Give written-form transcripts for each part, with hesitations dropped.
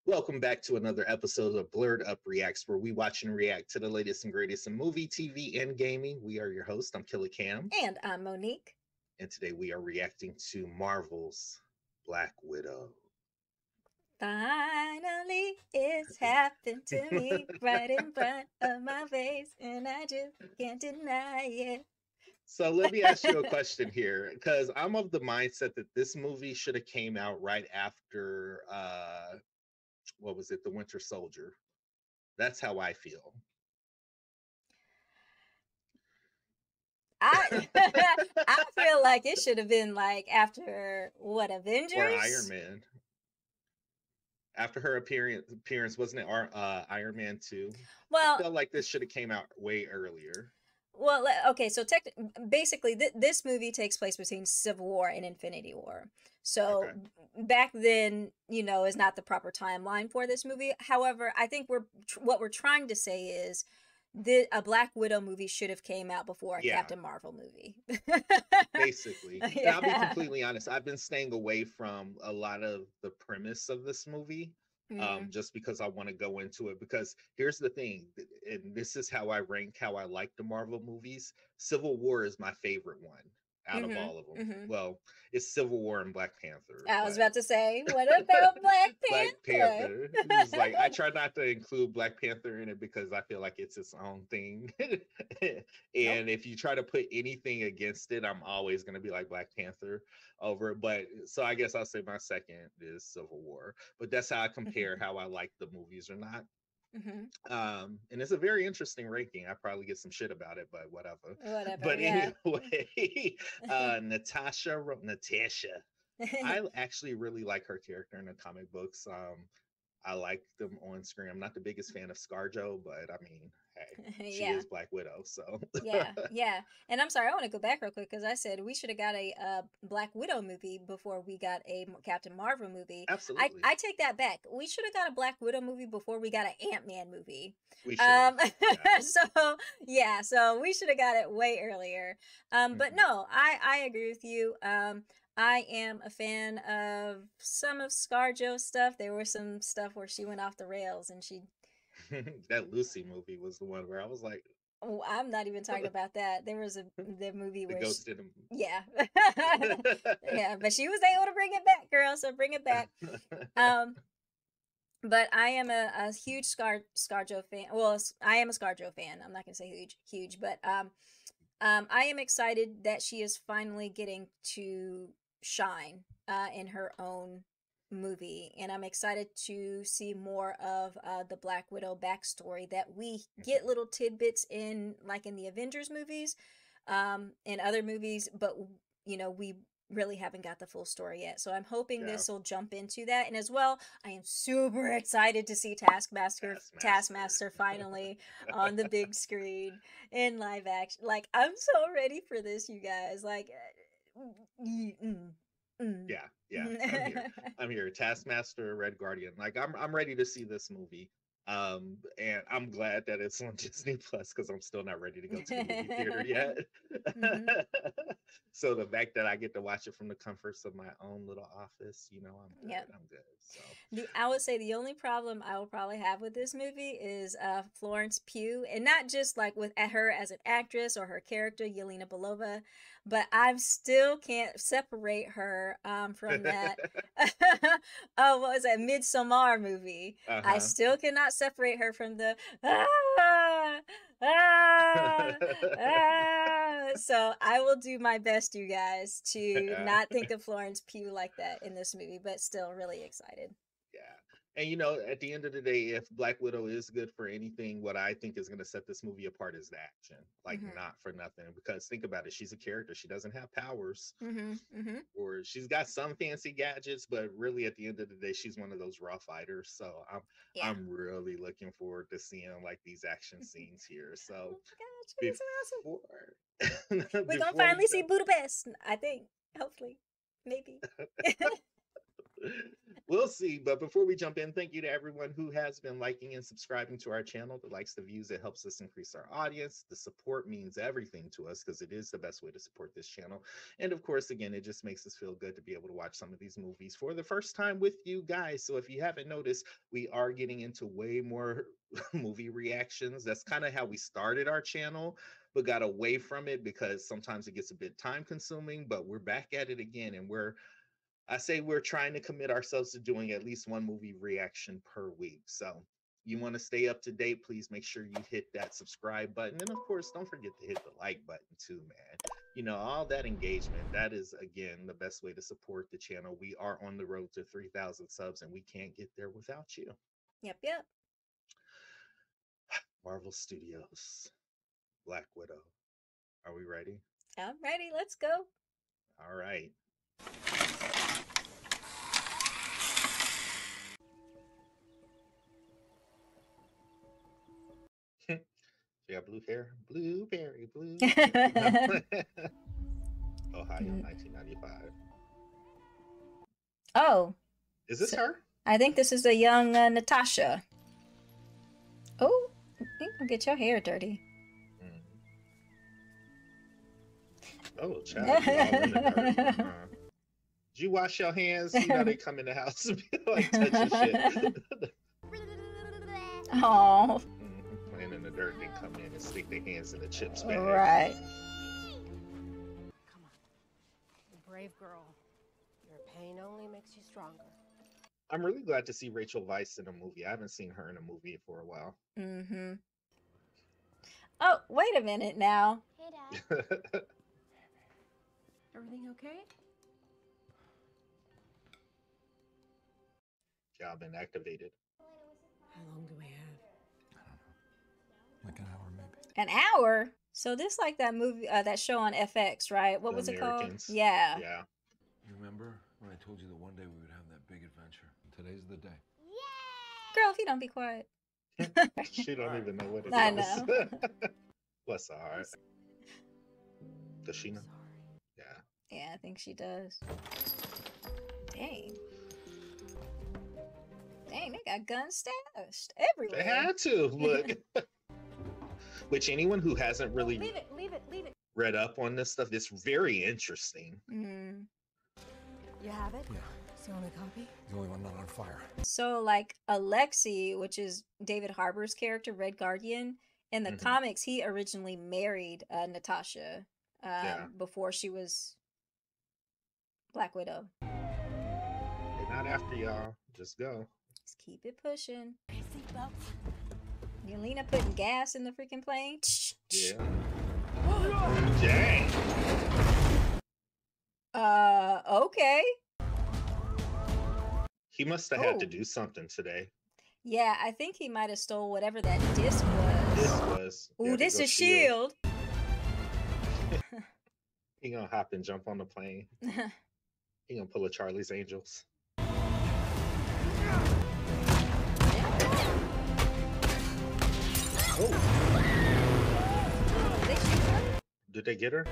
Welcome back to another episode of Blerd Up Reacts, where we watch and react to the latest and greatest in movie, TV, and gaming. We are your host. I'm Killer Cam, And I'm Monique. and today we are reacting to Marvel's Black Widow. Finally, it's happened to me right in front of my face, and I just can't deny it. So let me ask you a question here, because I'm of the mindset that this movie should have came out right after what was it, The Winter Soldier. That's how I feel. I I feel like it should have been like after what, Or Iron Avengers? Man. After her appearance, wasn't it Iron Man 2? I Well, felt like this should have came out way earlier. okay, so basically this movie takes place between Civil War and Infinity War. So Okay. back then, is not the proper timeline for this movie. However, I think what we're trying to say is a Black Widow movie should have came out before a Yeah, Captain Marvel movie. basically. And I'll be Yeah. completely honest, I've been staying away from a lot of the premise of this movie. Mm, Just because I want to go into it. Because here's the thing, and this is how I rank how I like the Marvel movies. Civil War is my favorite one out of mhm. all of them. Mhm. Well, it's Civil War and Black Panther, I was but about to say, what about Black Black Panther? Panther is like, I try not to include Black Panther in it because I feel like it's its own thing. Nope. And if you try to put anything against it, I'm always going to be like Black Panther over it. But so I guess I'll say my second is Civil War. But that's how I compare how I like the movies or not. Mhm. And it's a very interesting ranking. I probably get some shit about it, but whatever. Whatever. But Yeah. anyway, Natasha, I actually really like her character in the comic books. I like them on screen. I'm not the biggest fan of ScarJo, but I mean, hey, she Yeah. is Black Widow, so Yeah, yeah. And I'm sorry, I want to go back real quick because I said we should have got a Black Widow movie before we got a Captain Marvel movie. I absolutely, I take that back. We should have got a Black Widow movie before we got an Ant-Man movie. we should have. Um Yeah. so yeah, so we should have got it way earlier. But Mhm. no, I agree with you. I am a fan of some of ScarJo's stuff. There was some stuff where she went off the rails and she That Lucy movie was the one where I was like, Oh, I'm not even talking about that. There was the movie the where she, ghost in him. yeah, yeah, but she was able to bring it back, girl. So bring it back. Um, but I am a huge ScarJo fan. Well, I am a ScarJo fan. I'm not gonna say huge, but I am excited that she is finally getting to shine in her own movie, and I'm excited to see more of the Black Widow backstory that we get little tidbits in, like in the Avengers movies, and other movies, but we really haven't got the full story yet. So I'm hoping Yeah, this will jump into that, and as well, I am super excited to see Taskmaster Taskmaster. finally on the big screen in live action. Like, I'm so ready for this, you guys. Like, mm, mm. Yeah, yeah, I'm here. I'm here. Taskmaster, Red Guardian. Like I'm ready to see this movie. And I'm glad that it's on Disney Plus because I'm still not ready to go to the movie theater yet. Hmm. So the fact that I get to watch it from the comforts of my own little office, I'm Yep. good. I'm good. So I would say the only problem I will probably have with this movie is Florence Pugh, and not just like with her as an actress or her character Yelena Belova, but I still can't separate her from that. Oh, what was that Midsommar movie? I uh-huh. still cannot separate her from the ah, ah, ah. So I will do my best, you guys, to not think of Florence Pugh like that in this movie, but still really excited. Yeah. And at the end of the day, if Black Widow is good for anything, what I think is going to set this movie apart is the action. Like, Mhm. not for nothing. Because think about it, she's a character. She doesn't have powers, Mhm. Mhm. or she's got some fancy gadgets, but really at the end of the day, she's one of those raw fighters. So Yeah. I'm really looking forward to seeing like these action scenes here. So Oh my god, she's awesome. before We're gonna before we finally see jump Budapest, I think. Hopefully. Maybe. We'll see. But before we jump in, thank you to everyone who has been liking and subscribing to our channel. The likes, the views, it helps us increase our audience. The support means everything to us because it is the best way to support this channel. And of course, again, it just makes us feel good to be able to watch some of these movies for the first time with you guys. So if you haven't noticed, we are getting into way more movie reactions. That's kind of how we started our channel, but got away from it because sometimes it gets a bit time consuming. But we're back at it again, and I say we're trying to commit ourselves to doing at least one movie reaction per week. So you want to stay up to date, please make sure you hit that subscribe button. And of course, don't forget to hit the like button too, man. You know, all that engagement, that is, again, the best way to support the channel. We are on the road to 3,000 subs, and we can't get there without you. Yep. Marvel Studios, Black Widow. Are we ready? I'm ready. Let's go. All right. She got blue hair. Blueberry blue. Ohio, 1995. Oh. Is this her? I think this is a young Natasha. Oh, don't get your hair dirty. Oh, child. You all in the dirt. Did you wash your hands? You know they come in the house and be like touching shit. Oh. Playing in the dirt, then come in and stick their hands in the chips bag. Right. Come on. You're a brave girl. Your pain only makes you stronger. I'm really glad to see Rachel Weisz in a movie. I haven't seen her in a movie for a while. Mm-hmm. Oh, wait a minute now. Hey, Dad. Everything okay? Job been activated. How long do we have? I don't know. Like an hour, maybe. An hour? So this like that movie, that show on FX, right? What The was it Americans. called? Yeah. Yeah. You remember when I told you that one day we would have that big adventure? Today's the day. Girl, if you don't be quiet. She don't even know what it is. I know. Bless her heart. Does she know? Sorry. Yeah. Yeah, I think she does. Dang. Dang, they got guns stashed everywhere. They had to. Look. Which anyone who hasn't really Leave it. read up on this stuff, it's very interesting. Mm. You have it? Yeah. It's the only copy? The only one not on fire. So, like, Alexei, which is David Harbour's character, Red Guardian, in the comics, he originally married Natasha before she was Black Widow. They're not after y'all. Just go. Just keep it pushing. Yelena putting gas in the freaking plane. Yeah. Dang. Okay. He must have had to do something today. Yeah, I think he might have stole whatever that disc was. This was. Ooh, this is Shield. He gonna hop and jump on the plane. He gonna pull a Charlie's Angels. Oh. Did they shoot her? Did they get her? I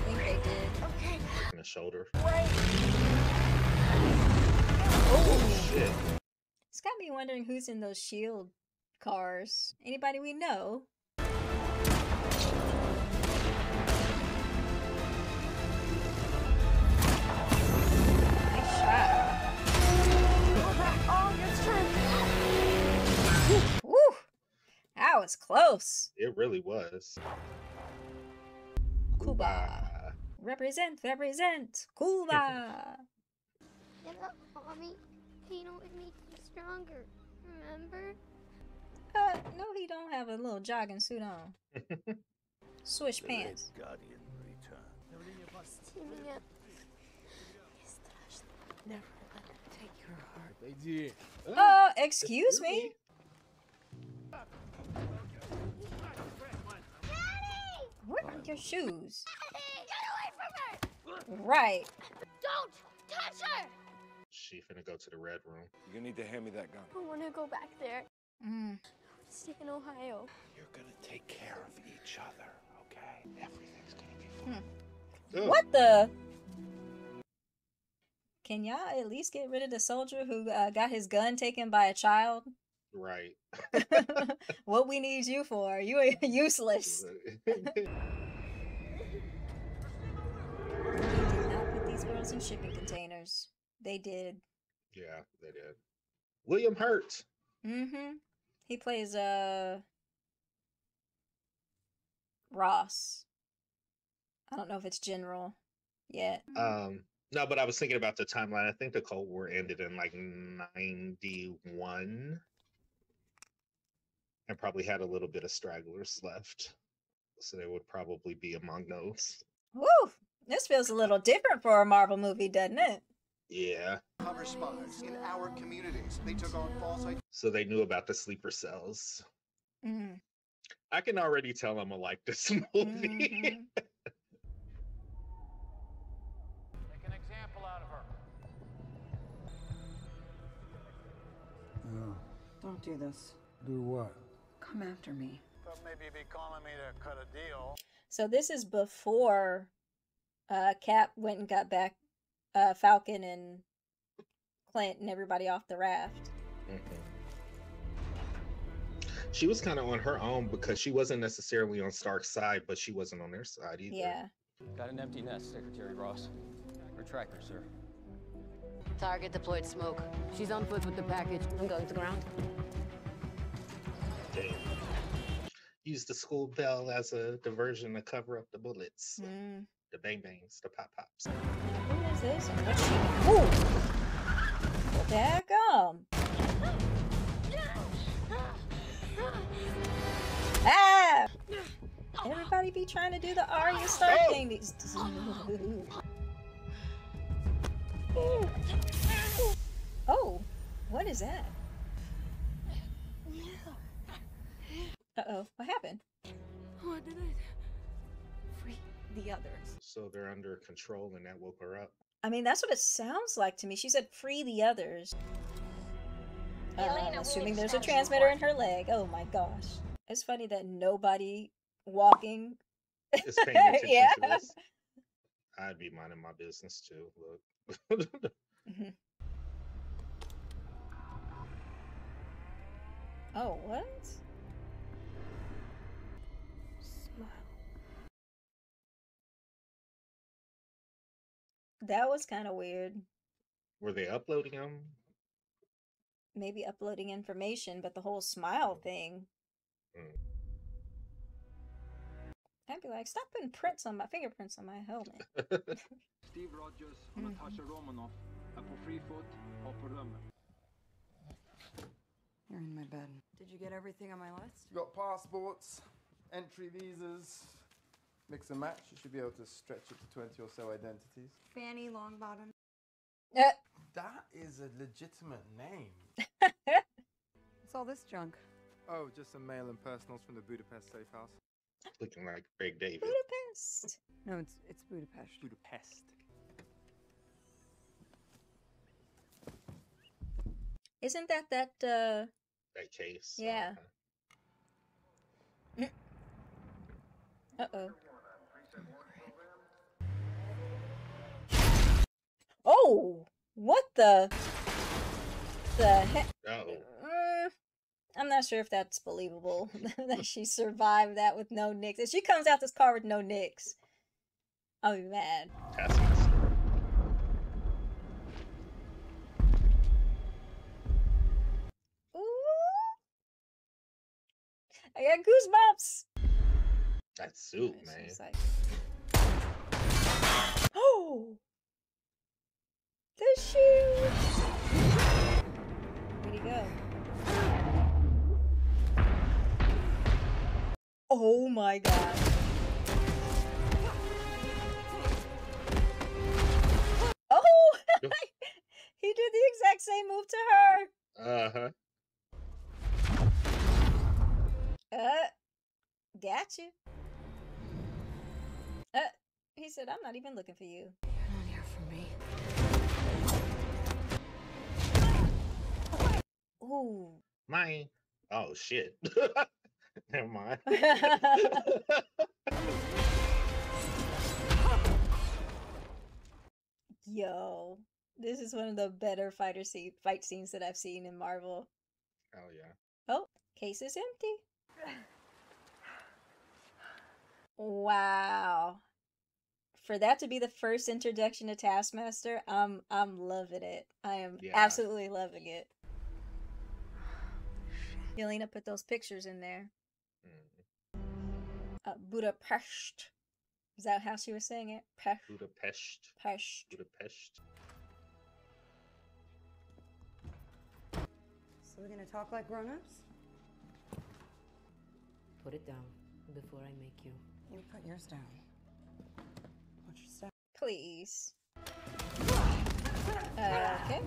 think they did. Okay. In the shoulder. Oh, Shit. it's got me wondering who's in those Shield cars. Anybody we know? Nice shot. Oh, your turn. Woo! That was close. It really was. Cuba. Represent. Cuba. Hello, Mommy. You know, it makes you stronger. Remember? No, he don't have a little jogging suit on. Swish pants. Guardian return. Teaming up. Never let them take your heart. Excuse me? What are your shoes? Get away from her! Right. Don't touch her! She finna go to the red room. You're gonna need to hand me that gun. I want to go back there. Mm. Stay in Ohio. You're gonna take care of each other, okay? Everything's gonna be fine. Oh. What the? Can y'all at least get rid of the soldier who got his gun taken by a child? Right. What we need you for? You are useless. They did not put these girls in shipping containers. They did. Yeah, they did. William Hurt. Mm-hmm. He plays Ross. I don't know if it's General yet. No, but I was thinking about the timeline. I think the Cold War ended in like 91 and probably had a little bit of stragglers left. So they would probably be among those. Woo! This feels a little different for a Marvel movie, doesn't it? Yeah. Cover spies in our communities. They took on false identities. So they knew about the sleeper cells. Mm. I can already tell I'm gonna like this movie. Mm-hmm. Make an example out of her. No. Don't do this. Do what? Come after me. Thought maybe you'd be calling me to cut a deal. So this is before Cap went and got back Falcon and Clint and everybody off the raft. Mm-hmm. She was kind of on her own because she wasn't necessarily on Stark's side, but she wasn't on their side either. Yeah. Got an empty nest, Secretary Ross. Retractor, sir. Target deployed smoke. She's on foot with the package. I'm going to ground. Damn. Use the school bell as a diversion to cover up the bullets. Mm. The bang bangs, the pop pops. Who is this? And what's she? Ooh! Well, daggum. Ah! Everybody be trying to do the Arya Stark thing. These. Oh, what is that? Uh-oh, what happened? What did I do? Free the others. So they're under control and that woke her up. I mean, that's what it sounds like to me. She said, free the others. Assuming there's a transmitter in her leg. Oh my gosh. It's funny that nobody walking. Is paying attention Yeah. to this. I'd be minding my business too. Look. Mhm. Oh, what? Smile. That was kind of weird. Were they uploading them? Maybe uploading information, but the whole smile thing. Mm. I'd be like, stop putting fingerprints on my helmet. Steve Rogers och Natasha Romanov är på fri fot och på rummet. You're in my bed. Did you get everything on my list? You've got passports, entry visas, mix and match. You should be able to stretch it to 20 or so identities. Fanny Longbottom. That is a legitimate name. What's all this junk? Oh, just some mail and personals from the Budapest safe house. Looking like Craig David. Budapest. No, it's Budapest. Budapest. Isn't that That case. Yeah. Uh-oh. Oh! What the heck? Oh. I'm not sure if that's believable that she survived that with no nicks. If she comes out this car with no nicks, I'll be mad. Taskmaster. Ooh. I got goosebumps. That suit, It's man. just like- Oh! The shoe! Where'd he go? Oh my god. Oh! He did the exact same move to her! Uh-huh. Gotcha. He said, I'm not even looking for you. You're not here for me. Ooh. Mine. Oh, shit. Never mind. Yo. This is one of the better fight scenes that I've seen in Marvel. Oh yeah. Oh, case is empty. Wow. For that to be the first introduction to Taskmaster, I'm loving it. I am absolutely loving it. Yelena put those pictures in there. Budapest. Is that how she was saying it? Budapest. Pest. Budapest. So we're gonna talk like grown-ups? Put it down before I make you. You put yours down. Watch your step. Please. Okay.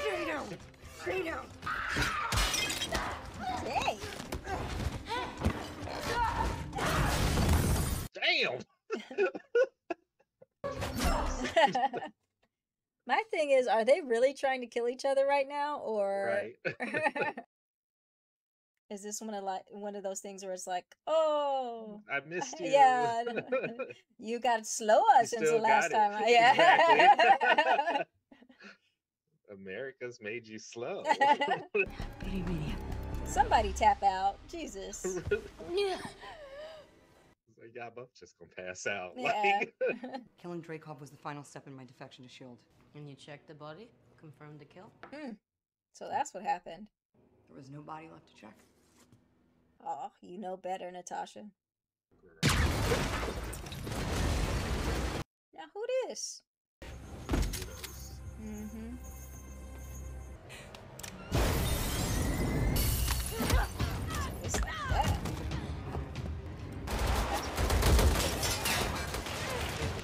Stay down! Stay down! Hey! Damn! My thing is, are they really trying to kill each other right now, or is this one of those things where it's like, oh, I missed you. Yeah, you got slower since the last time. Exactly. America's made you slow. Somebody tap out, Jesus. Y'all both just gonna pass out. Yeah. Killing Dreykov was the final step in my defection to S.H.I.E.L.D. And you checked the body? Confirmed the kill? So that's what happened. There was no body left to check. Oh, you know better, Natasha. Now who this? It's like that.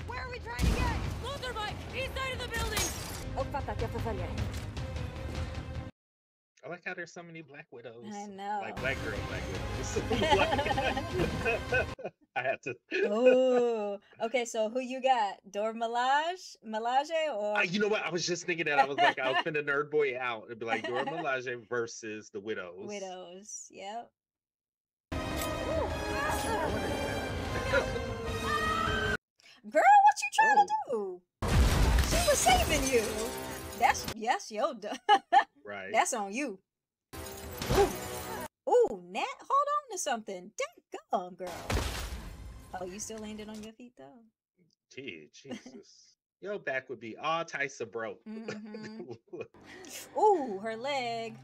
Where are we trying to get? Motorbike! East side of the building! I like how there's so many Black Widows. I know. Like Black Widows. I had to. Oh, okay. So who you got? Dora Milaje, or You know what? I was just thinking that. I was like, I was finna nerd boy out. It'd be like Dora Milaje versus the Widows. Widows? Yep. Girl, what you trying to do? She was saving you. That's your right. That's on you. Ooh, Nat, hold on to something. Dang, girl. Oh, you still landed on your feet though? Gee, Jesus. Your back would be all types of broke. Ooh, her leg.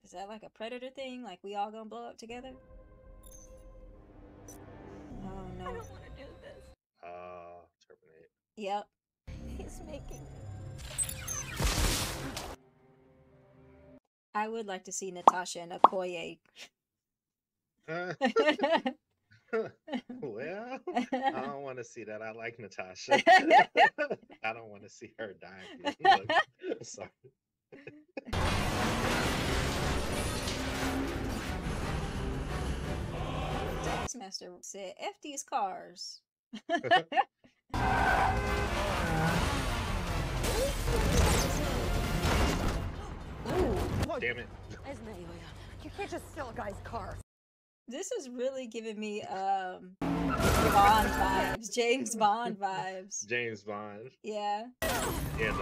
Is that like a predator thing? Like we all gonna blow up together? Oh no. I don't want to do this. Terminate. Yep. He's making. I would like to see Natasha and Okoye. Well, I don't want to see that. I like Natasha. I don't want to see her dying. Look, sorry. Taskmaster said, F these cars. Ooh, damn it. You can't just steal a guy's car. This is really giving me Bond vibes. James Bond vibes. James Bond. Yeah. And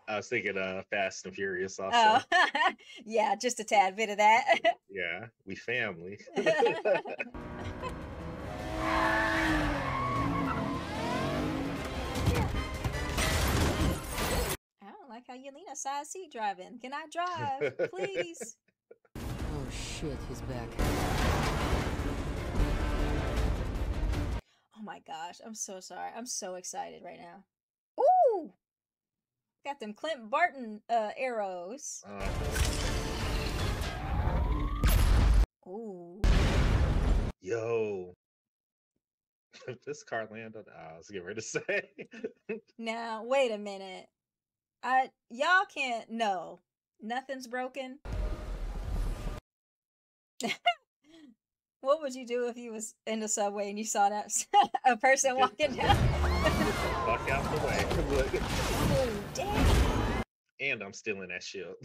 I was thinking Fast and Furious also. Oh. Yeah, just a tad bit of that. Yeah, we family. I don't like how Yelena side seat driving. Can I drive, please? Oh shit, he's back. Oh my gosh, I'm so sorry. I'm so excited right now. Ooh! Got them Clint Barton arrows. Ooh. Yo. If this car landed, I was getting ready to say. Now, wait a minute. Y'all can't, no. Nothing's broken. What would you do if you was in the subway and you saw that a person walking down? Walk out the way. Look. Oh, damn. And I'm still in that ship.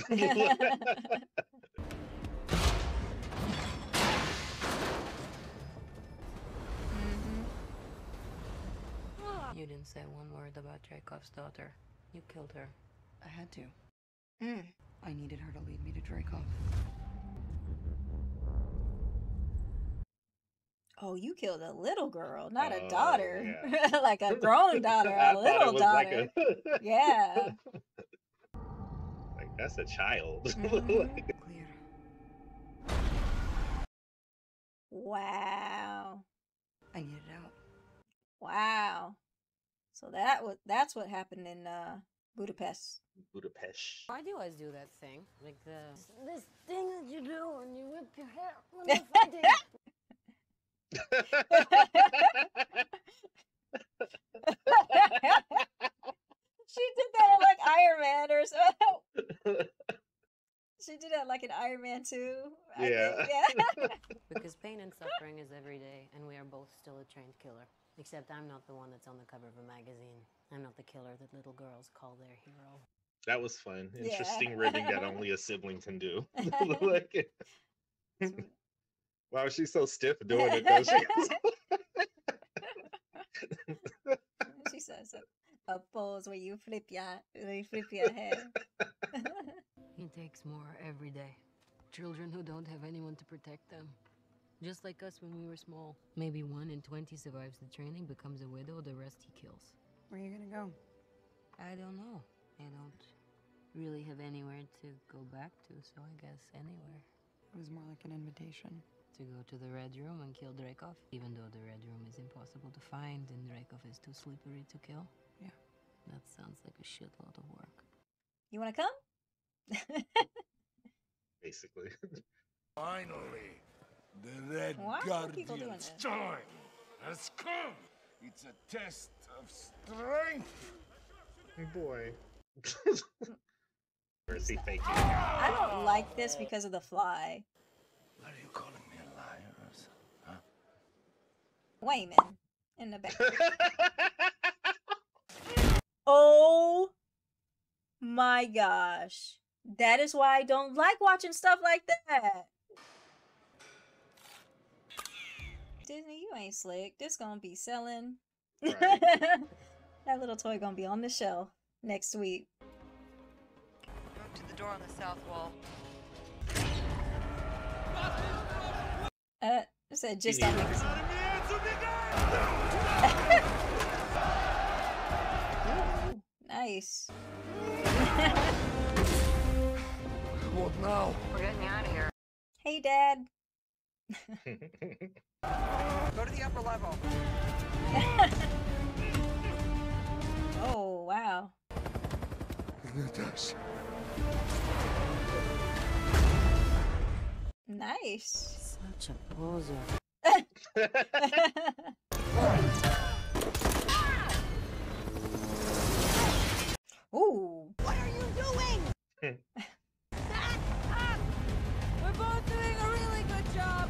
You didn't say one word about Dreykov's daughter. You killed her. I had to. I needed her to lead me to Dreykov. Oh, you killed a little girl, not a daughter. Yeah. Like a grown daughter, a little daughter. Like yeah. Like, that's a child. Clear. Wow. I need it out. Wow. So that's what happened in Budapest. Budapest. Why do you always do that thing? Like this thing that you do when you whip your hair when you're fighting. She did that like Iron Man or so. She did that like an Iron Man too. Yeah. Yeah. Because pain and suffering is every day, and we are both still a trained killer. Except I'm not the one that's on the cover of a magazine. I'm not the killer that little girls call their hero. That was fun. Interesting ribbing that only a sibling can do. Like, why was she so stiff doing it though? She says a pose where you flip your head. It takes more every day. Children who don't have anyone to protect them. Just like us when we were small. Maybe 1 in 20 survives the training, becomes a widow, the rest he kills. Where are you gonna go? I don't know. I don't really have anywhere to go back to, so I guess anywhere. It was more like an invitation. To go to the Red Room and kill Dreykov, even though the Red Room is impossible to find and Dreykov is too slippery to kill. Yeah. That sounds like a shitload of work. You wanna come? Basically. Finally, the Red Why are people doing Guardian's this? time has come. It's a test of strength. Boy. Or is he faking? I don't like this because of the fly. Are you calling me a liar or something, huh? Wayman in the back. Oh my gosh. That is why I don't like watching stuff like that. Disney, you ain't slick. This gonna be selling. Right. That little toy gonna be on the shelf next week. Move to the door on the south wall. I said just on the Ooh, nice. What now? We're getting out of here. Hey, Dad. Go to the upper level. Oh, wow. Natasha. Nice. Such a poser. Ooh. What are you doing? Back up! We're both doing a really good job.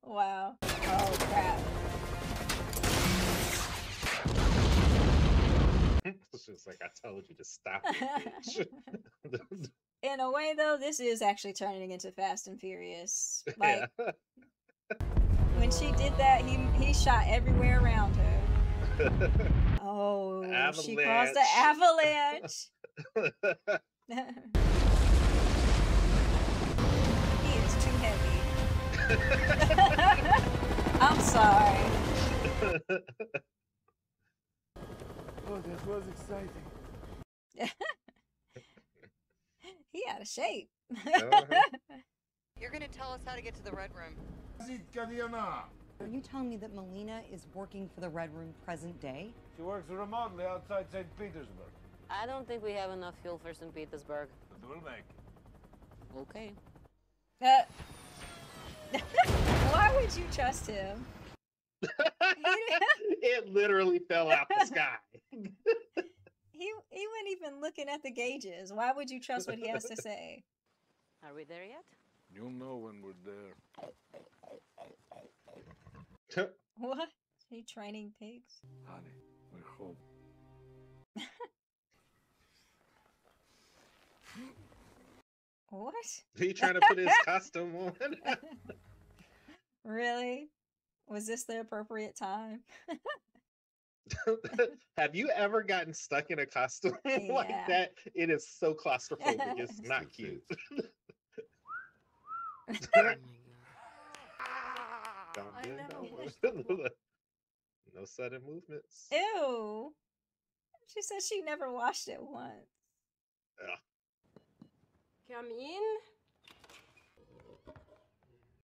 Wow. Oh, crap. It's just like, I told you to stop it, bitch. In a way, though, this is actually turning into Fast and Furious. Like, yeah. When she did that, he shot everywhere around her. Oh, avalanche. She caused the avalanche. He is too heavy. I'm sorry. Oh, that was exciting. He out of shape. You're gonna tell us how to get to the Red Room. Are you telling me that Melina is working for the Red Room present day? She works remotely outside St. Petersburg. I don't think we have enough fuel for St. Petersburg. But we'll make. Okay. Why would you trust him? It literally fell out the sky. He wasn't even looking at the gauges. Why would you trust what he has to say? Are we there yet? You'll know when we're there. What? Is he training pigs? Honey, we're home. What? He trying to put his costume on? Really? Was this the appropriate time? Have you ever gotten stuck in a costume like that? It is so claustrophobic. It's not cute. Don't do no. No sudden movements. Ew. She said she never washed it once. Come in.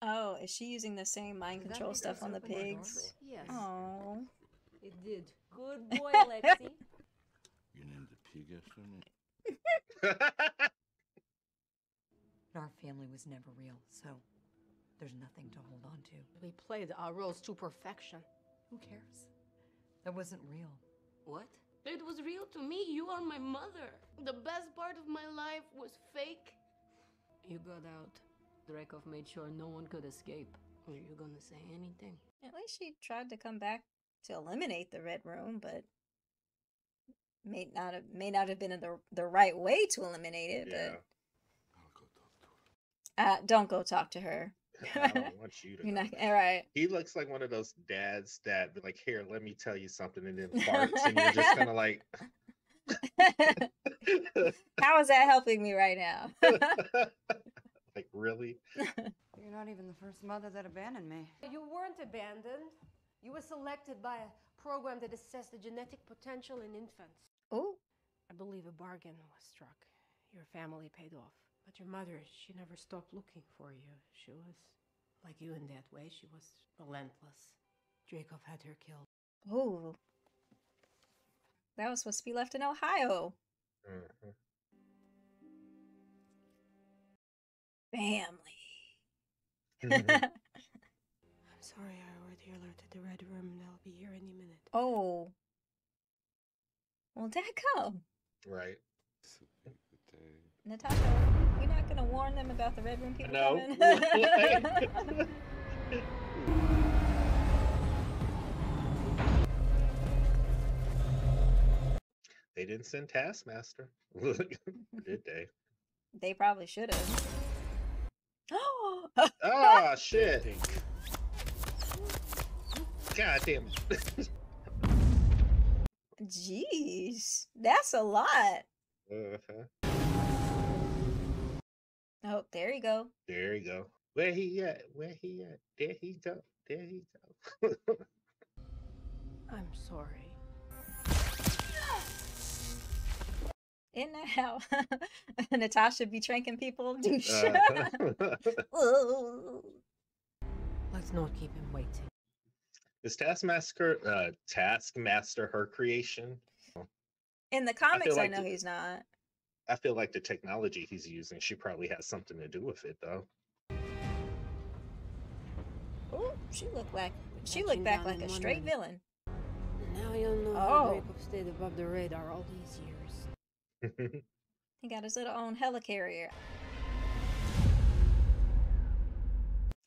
Oh, is she using the same mind control stuff on the pigs? Yes. Oh. It did. Good boy, Lexi. You named the pig after me? Our family was never real, so there's nothing to hold on to. We played our roles to perfection. Who cares? That wasn't real. What? It was real to me. You are my mother. The best part of my life was fake. You got out. Dreykov made sure no one could escape. Are you gonna say anything? At least she tried to come back to eliminate the Red Room, but may not have been the right way to eliminate it. Yeah. But don't go talk to her. I don't want you to. You're not all right. He looks like one of those dads that be like, "Here, let me tell you something," and then farts, and you're just kind of like, "How is that helping me right now?" Like, really? You're not even the first mother that abandoned me. You weren't abandoned. You were selected by a program that assessed the genetic potential in infants. Oh. I believe a bargain was struck. Your family paid off. But your mother, she never stopped looking for you. She was like you in that way. She was relentless. Dreykov had her killed. Oh. That was supposed to be left in Ohio. Mm-hmm. Family. I'm sorry, I already alerted the Red Room. They'll be here any minute. Oh. Well, Dad, come. Right. Natasha, you're not gonna warn them about the Red Room people coming? They didn't send Taskmaster, did they? They probably should have. Oh shit! God damn it! Jeez, that's a lot. Oh, there you go. There you go. Where he at? Where he at? There he go. There he go. I'm sorry. Isn't that how Natasha be tranking people? Douche. Let's not keep him waiting. Is Taskmaster her creation? In the comics, I like know he's not. I feel like the technology he's using, she probably has something to do with it, though. Oh, she looked back like a straight villain. Now you'll know how Dreykov stayed above the radar all these years. He got his little own helicarrier.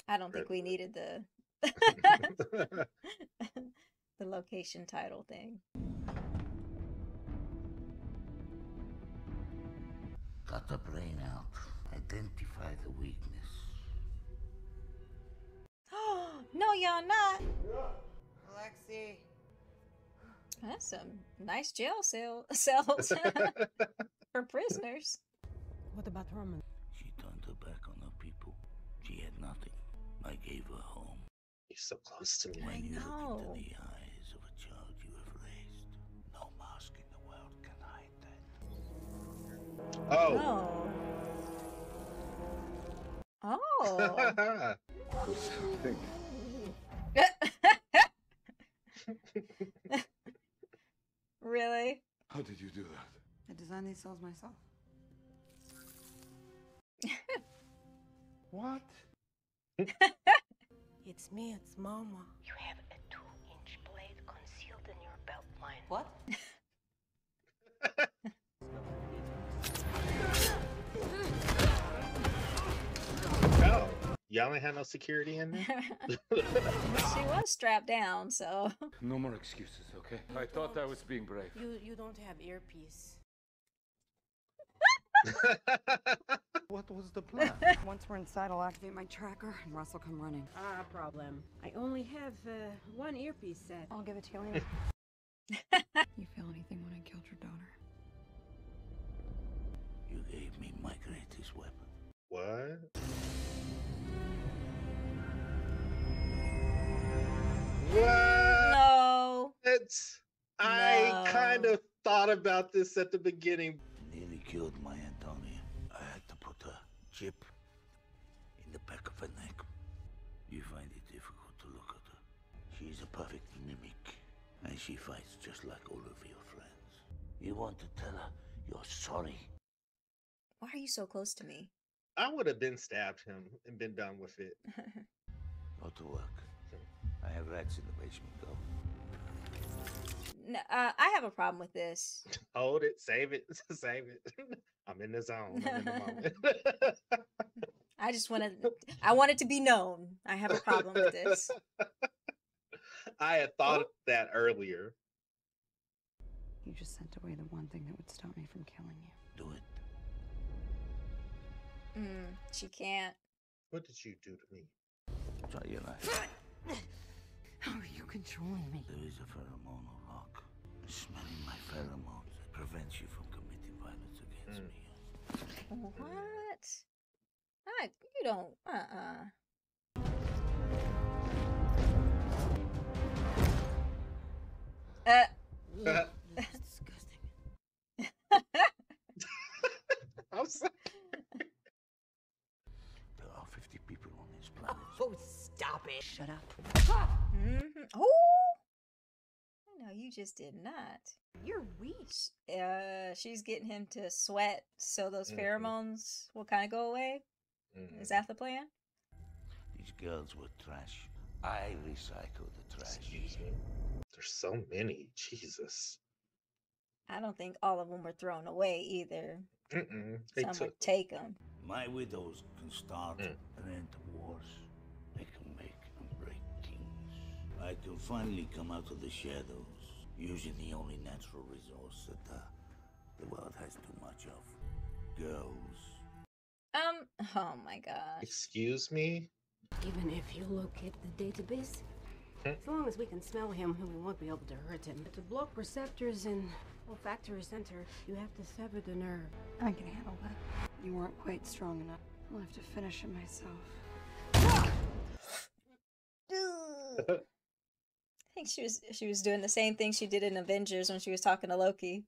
I don't think we needed the the location title thing. Cut the brain out. Identify the weakness. Oh, no, y'all not. Alexi. That's some nice jail cells for prisoners. What about Roman? She turned her back on her people. She had nothing. I gave her home. You're so close to me. When you look into the eyes of a child you have raised, no mask in the world can hide that. Oh. Something. Really? How did you do that? I designed these cells myself. What? It's me, it's Mama. You have a 2-inch blade concealed in your belt line. What? Oh, y'all ain't had no security in there? She was strapped down, so. No more excuses, okay? I thought I was being brave. You don't have earpiece. What was the plan? Once we're inside, I'll activate my tracker and Russ will come running. Ah, problem. I only have one earpiece set. I'll give it to Yelena. You feel anything when I killed your daughter? You gave me my greatest weapon. What? What? No. I kind of thought about this at the beginning. Nearly killed my Antonia. I had to put a chip in the back of her neck. You find it difficult to look at her. She's a perfect mimic, and she fights just like all of your friends. You want to tell her you're sorry? Why are you so close to me? I would have been stabbed him and been done with it. Go to work. I have rats in the basement, though. No, I have a problem with this. Hold it, save it, save it. I'm in the zone. I'm in the moment. I want it to be known. I have a problem with this. I had thought that earlier. You just sent away the one thing that would stop me from killing you. Do it. She can't. What did you do to me? Try your knife. How are you controlling me? There is a pheromonal lock. Smelling my pheromones prevents you from committing violence against me. What? You don't. That's disgusting. I'm sorry. There are 50 people on this planet. Oh, stop it. Shut up. Oh! No, you just did not. You're weak. She's getting him to sweat so those pheromones will kind of go away. Is that the plan? These girls were trash. I recycle the trash. Excuse me. There's so many. Jesus. I don't think all of them were thrown away either. They Some would take them. My widows can start and end wars. They can make and break kings. I can finally come out of the shadows, using the only natural resource that the world has too much of. Girls. Oh my gosh. Excuse me? Even if you look at the database, as long as we can smell him, we won't be able to hurt him. But to block receptors in olfactory center, you have to sever the nerve. I can handle that. You weren't quite strong enough. I'll have to finish it myself. I think she was doing the same thing she did in Avengers when she was talking to Loki.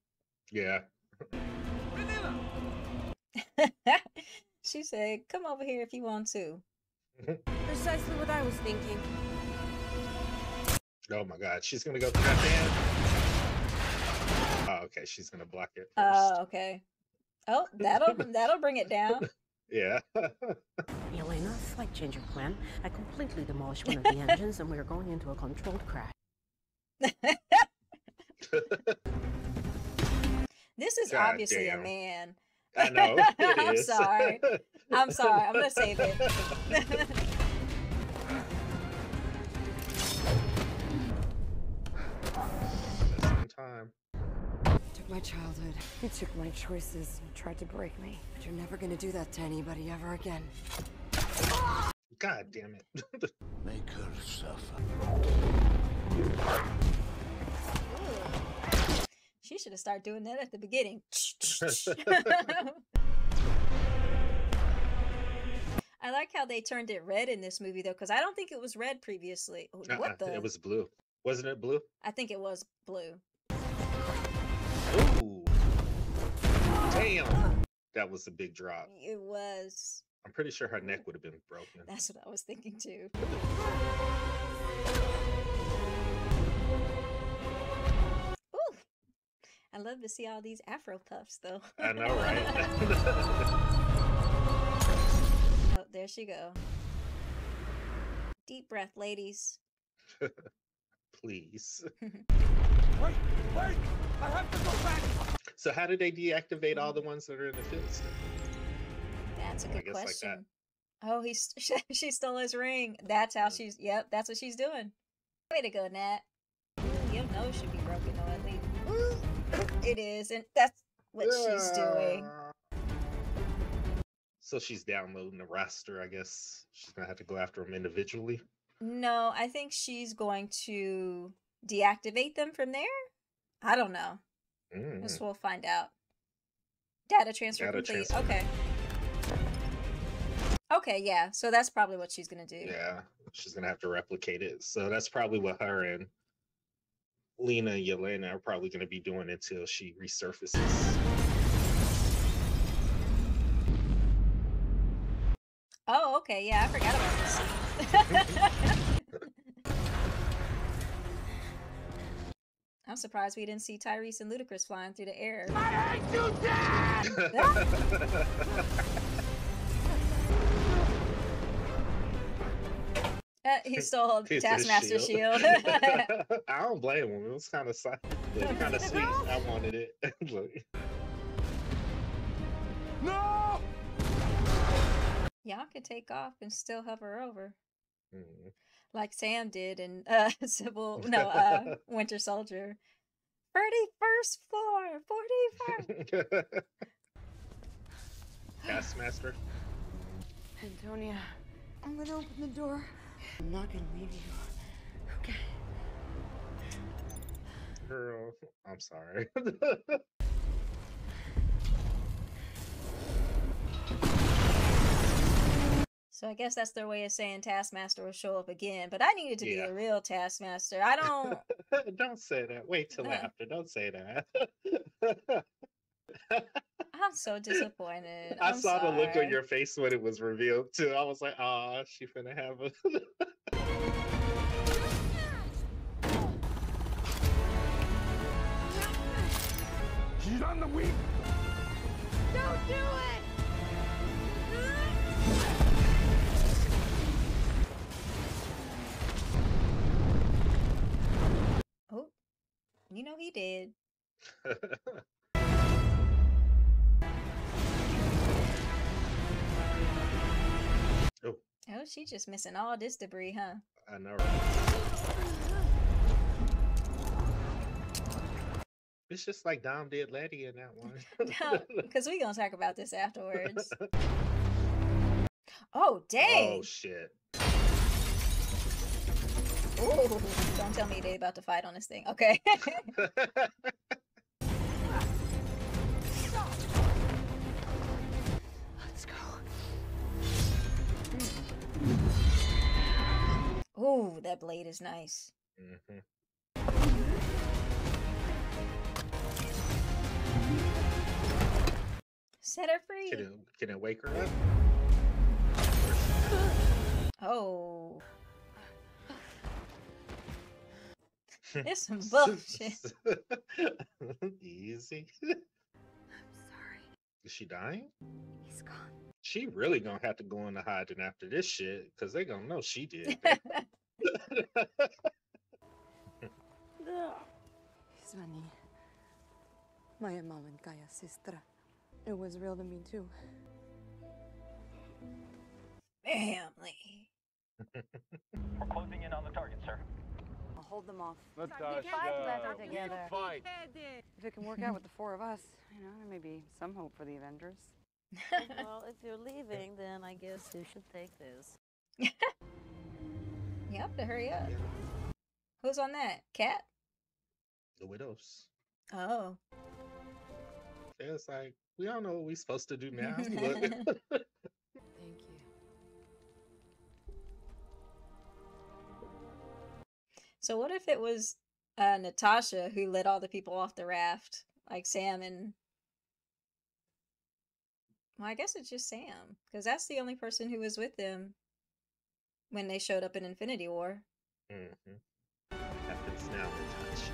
Yeah. She said, "Come over here if you want to." Precisely what I was thinking. Oh my God, she's gonna go through that fan. Oh, okay, she's gonna block it. Oh, okay. Oh, that'll bring it down. Yeah. Yelena, slight change of plan. I completely demolished one of the engines and we are going into a controlled crash. This is God obviously damn. a man. I know. I'm sorry. I'm sorry. I'm gonna save it. Time. You took my childhood. You took my choices and tried to break me. But you're never gonna do that to anybody ever again. God damn it. Make her suffer. She should have started doing that at the beginning. I like how they turned it red in this movie, though, because I don't think it was red previously. What the? It was blue. Wasn't it blue? I think it was blue. Ooh. Damn. That was a big drop. It was. I'm pretty sure her neck would have been broken. That's what I was thinking, too. Ooh. I love to see all these Afro puffs, though. I know, right? Oh, there she go. Deep breath, ladies. Please. Wait! I have to go back! So how did they deactivate all the ones that are in the field still? That's a good Like question. Oh, she stole his ring. That's how she's. Yep, that's what she's doing. Way to go, Nat. Your nose should be broken, though, at least. It is, and that's what she's doing. So she's downloading the roster, I guess. She's gonna have to go after them individually. No, I think she's going to deactivate them from there. I don't know. This we'll find out. Data transfer complete. Okay. Okay, yeah. So that's probably what she's gonna do. Yeah, she's gonna have to replicate it. So that's probably what her and Lena and Yelena are probably gonna be doing until she resurfaces. Oh, okay. Yeah, I forgot about this scene. I'm surprised we didn't see Tyrese and Ludacris flying through the air. I hate you, Dad! He stole Taskmaster's shield. I don't blame him. It was kind of sweet. I wanted it. No! Y'all could take off and still hover over. Like Sam did in Winter Soldier. 31st floor, 41st. Taskmaster. Antonia, I'm gonna open the door. I'm not gonna leave you. Okay. Girl, I'm sorry. So I guess that's their way of saying Taskmaster will show up again. But I needed to be a real Taskmaster. I don't... Don't say that. Wait till after. Don't say that. I'm so disappointed. I saw the look on your face when it was revealed, too. I was like, oh, she finna have a... She's on the weak. Don't do it! Oh, you know he did. Oh, she just missing all this debris, huh? I know, right? It's just like Dom did Letty in that one. No, because we're going to talk about this afterwards. Oh, dang! Oh, shit. Ooh, don't tell me they about to fight on this thing. Okay. Let's go. Ooh, that blade is nice. Set her free. Can it wake her up? Oh. It's some bullshit. Easy. I'm sorry. Is she dying? He's gone. She really gonna have to go into hiding after this shit, because they gonna know she did. Zvani. Moja malenkaya sestra. It was real to me too. Family. We're closing in on the target, sir. I'll hold them off. Natasha, together. fight. If it can work out with the four of us, there may be some hope for the Avengers. Well, if you're leaving, then I guess you should take this. You have to hurry up. Who's on that? Cat? The widows. Oh. It's like, we don't know what we're supposed to do now. Thank you. So what if it was Natasha who led all the people off the raft? Like Sam and... Well, I guess it's just Sam. Because that's the only person who was with them when they showed up in Infinity War. Happens now, Natasha.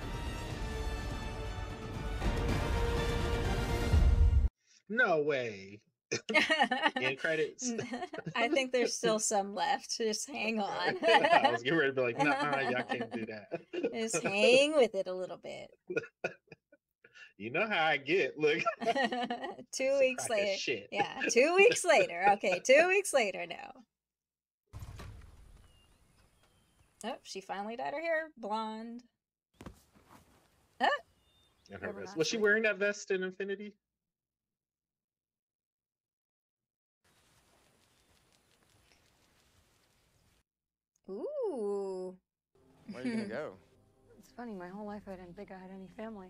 No way. End credits. I think there's still some left. Just hang on. I was getting ready to be like, nah, y'all can't do that. Just hang with it a little bit. You know how I get. Look. 2 weeks later. Shit. Yeah, 2 weeks later. Okay, 2 weeks later now. Oh, she finally dyed her hair blonde. And her vest. Was she wearing that vest in Infinity? Ooh. Where are you gonna go? It's funny. My whole life I didn't think I had any family.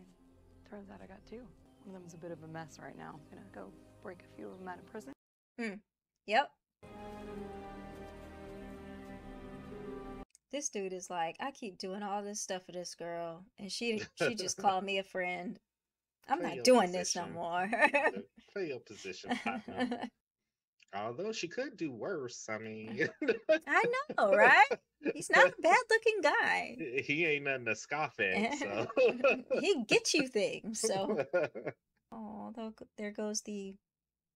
Turns out I got two. One of them's a bit of a mess right now. I'm gonna go break a few of them out of prison. Yep. This dude is like, I keep doing all this stuff for this girl, and she just called me a friend. I'm not doing this no more. Play your position, partner. Although she could do worse. I mean, I know, right? He's not a bad-looking guy. He ain't nothing to scoff at. So he gets you things. So, oh, there goes the,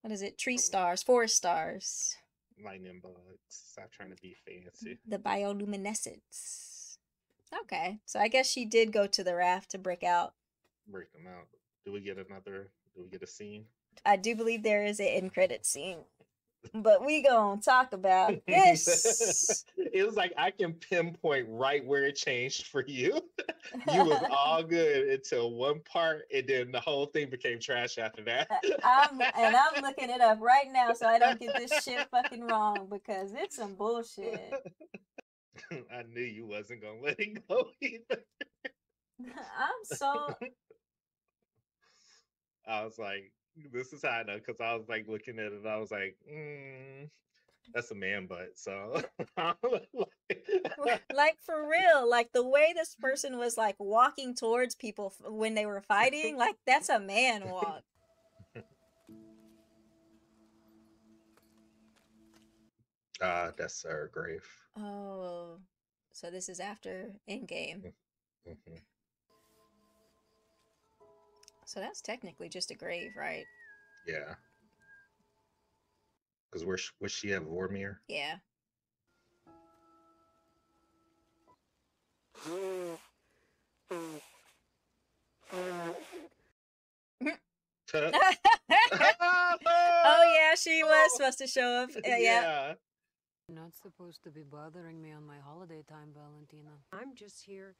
what is it? Tree stars, forest stars. Lightning bugs. Stop trying to be fancy. The bioluminescence. Okay, so I guess she did go to the raft to break out. Break them out. Do we get a scene? I do believe there is an end credit scene. But we gonna talk about this. It was like I can pinpoint right where it changed for you. You was all good until one part, and then the whole thing became trash after that. I'm looking it up right now so I don't get this shit fucking wrong because it's some bullshit. I knew you wasn't gonna let it go either. I was like, this is how I know, because I was like looking at it and I was like, that's a man butt. So like for real, like the way this person was like walking towards people when they were fighting, like that's a man walk. That's her grave. Oh, so this is after Endgame. So that's technically just a grave, right? Yeah. Because was she at Vormir? Yeah. Oh yeah, she was supposed to show up. Yeah. You're not supposed to be bothering me on my holiday time, Valentina. I'm just here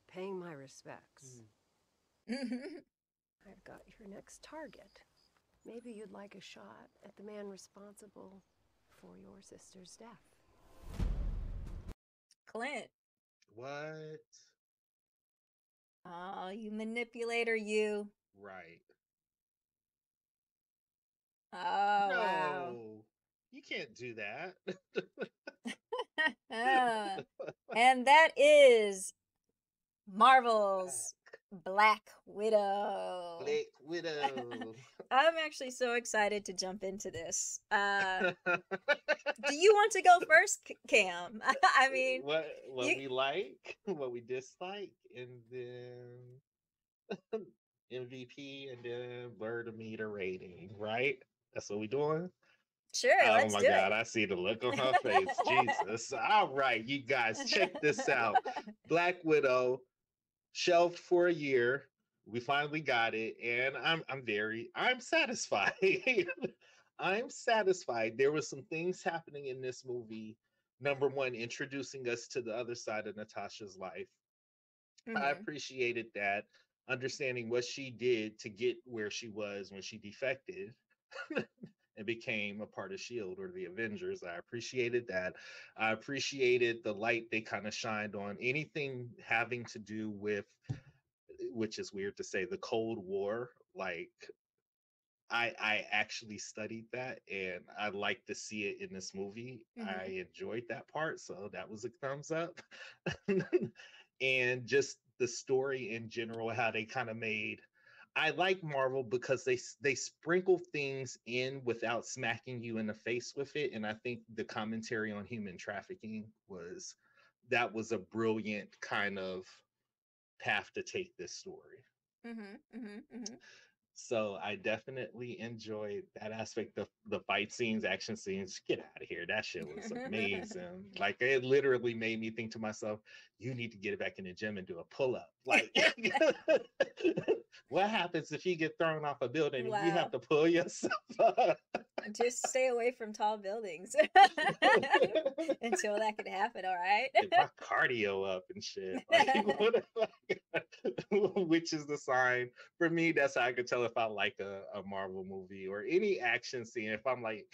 paying my respects. I've got your next target. Maybe you'd like a shot at the man responsible for your sister's death. Clint. What? Oh, you manipulator, you. Right. Oh, no, wow. You can't do that. And that is Marvel's Black Widow. Black Widow. I'm actually so excited to jump into this. Do you want to go first, Cam? I mean, what we like, what we dislike, and then MVP, and then Blerd meter rating, right? That's what we doing? Sure, oh my God, I see the look on her face. Jesus. All right, you guys, check this out. Black Widow, shelved for a year. We finally got it, and I'm satisfied. I'm satisfied. There were some things happening in this movie. Number one, introducing us to the other side of Natasha's life. I appreciated that, understanding what she did to get where she was when she defected and became a part of S.H.I.E.L.D. or the Avengers. I appreciated that. I appreciated the light they kind of shined on anything having to do with, which is weird to say, the Cold War. Like, I actually studied that, and I like to see it in this movie. I enjoyed that part, so that was a thumbs up. And just the story in general, how they kind of made, I like Marvel because they sprinkle things in without smacking you in the face with it. And I think the commentary on human trafficking was a brilliant kind of path to take this story. So I definitely enjoyed that aspect of the fight scenes, action scenes. Get out of here. That shit was amazing. Like, it literally made me think to myself, you need to get back in the gym and do a pull-up. Like, what happens if you get thrown off a building and you have to pull yourself up? Just stay away from tall buildings until that can happen, all right? Get my cardio up and shit. Which is the sign. For me, that's how I could tell if I like a Marvel movie or any action scene. If I'm like,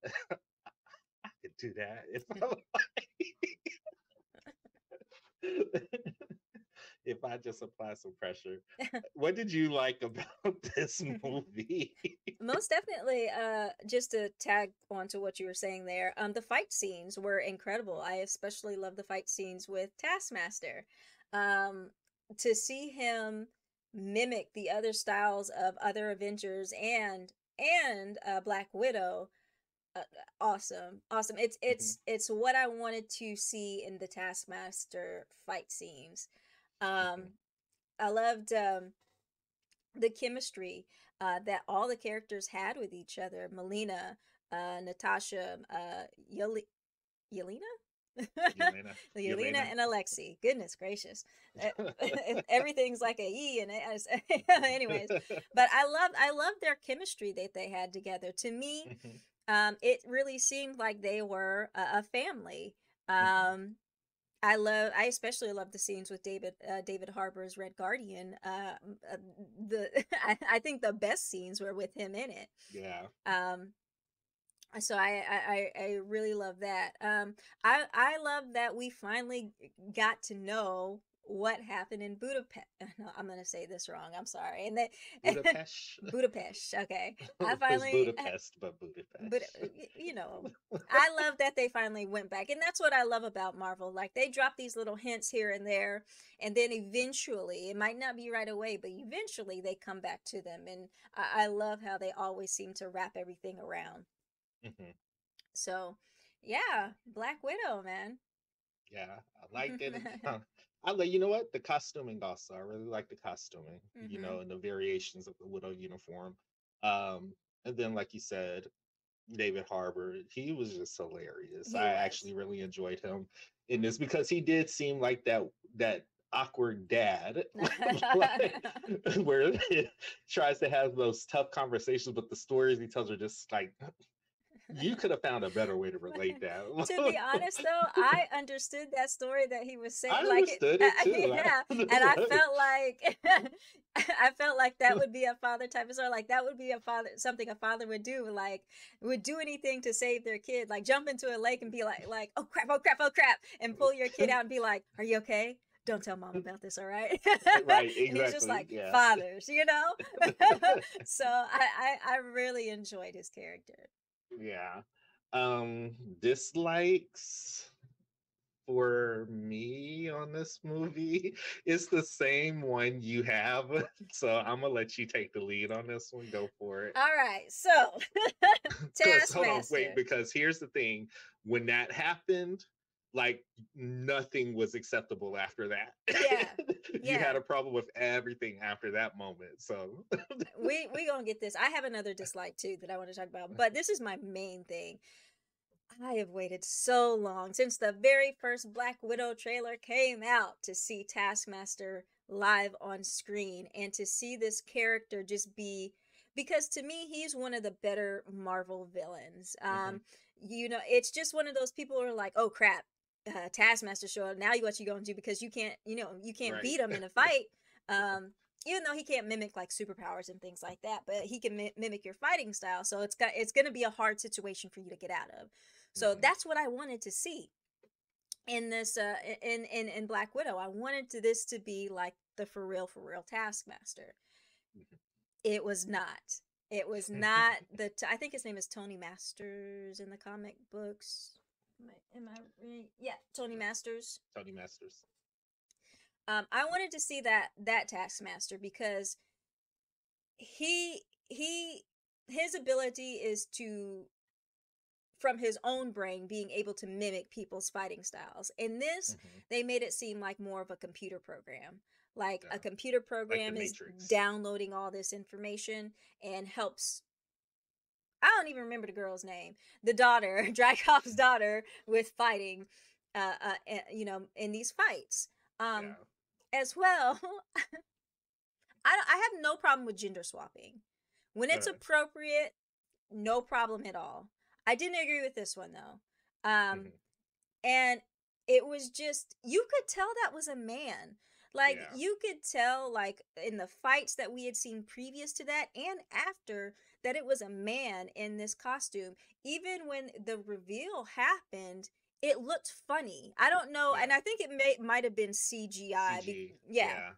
I could do that. If I'm like, if I just apply some pressure. What did you like about this movie? Most definitely, just to tag on to what you were saying there, the fight scenes were incredible. I especially love the fight scenes with Taskmaster. To see him mimic the other styles of other Avengers and Black Widow, awesome, awesome. It's what I wanted to see in the Taskmaster fight scenes. I loved the chemistry that all the characters had with each other. Melina, Natasha, Yelena? Yelena. Yelena and Alexei. Goodness gracious. Everything's like a E and anyways. But I love their chemistry that they had together. To me, it really seemed like they were a family. I especially love the scenes with David Harbour's Red Guardian. I think the best scenes were with him in it. Yeah. So I really love that. I love that we finally got to know what happened in Budapest. No, I'm gonna say this wrong. I'm sorry. And Budapest. Budapest. Okay. I finally Budapest, but Budapest. But you know, I love that they finally went back, and that's what I love about Marvel. Like they drop these little hints here and there, and then eventually, it might not be right away, but eventually they come back to them, and I love how they always seem to wrap everything around. So, yeah, Black Widow, man. Yeah, I liked it. You know what? The costuming also. I really like the costuming, you know, and the variations of the Widow uniform. And then, like you said, David Harbour, he was just hilarious. I actually really enjoyed him in this because he did seem like that awkward dad where he tries to have those tough conversations, but the stories he tells are just like, you could have found a better way to relate that. To be honest, though, I understood that story that he was saying. I understood it too. Yeah, and I felt like that would be a father type of story. Like that would be something a father would do. Like would do anything to save their kid. Like jump into a lake and be like, oh crap, oh crap, oh crap, and pull your kid out and be like, are you okay? Don't tell mom about this, all right? Right, exactly. And he's just like, fathers, you know? So I really enjoyed his character. Yeah. Dislikes for me on this movie is the same one you have. So I'm gonna let you take the lead on this one. Go for it. All right. So Taskmaster. Hold on, wait, because here's the thing. When that happened, like nothing was acceptable after that. Yeah. You had a problem with everything after that moment. So we gonna get this. I have another dislike too that I want to talk about, but this is my main thing. I have waited so long since the very first Black Widow trailer came out to see Taskmaster live on screen and to see this character just be, because to me he's one of the better Marvel villains. You know, it's just one of those people who are like, oh crap, Taskmaster show up. Now what you gonna do, because you can't beat him in a fight. Even though he can't mimic like superpowers and things like that, but he can mimic your fighting style. So it's going to be a hard situation for you to get out of. So that's what I wanted to see in this in Black Widow. I wanted this to be like the for real Taskmaster. It was not. It was not I think his name is Tony Masters in the comic books. Am I right? Yeah, Tony Masters. Tony Masters. I wanted to see that Taskmaster because his ability is to, from his own brain, being able to mimic people's fighting styles. In this, they made it seem like more of a computer program. Like a computer program is downloading all this information and helps. I don't even remember the girl's name. The daughter, Dreykov's daughter, with fighting, you know, in these fights. As well, I have no problem with gender swapping. When it's appropriate, no problem at all. I didn't agree with this one, though. And it was just, you could tell that was a man. Like, you could tell, like, in the fights that we had seen previous to that and after, that it was a man in this costume. Even when the reveal happened, it looked funny. I don't know, and I think it might have been CGI. CG. Yeah, I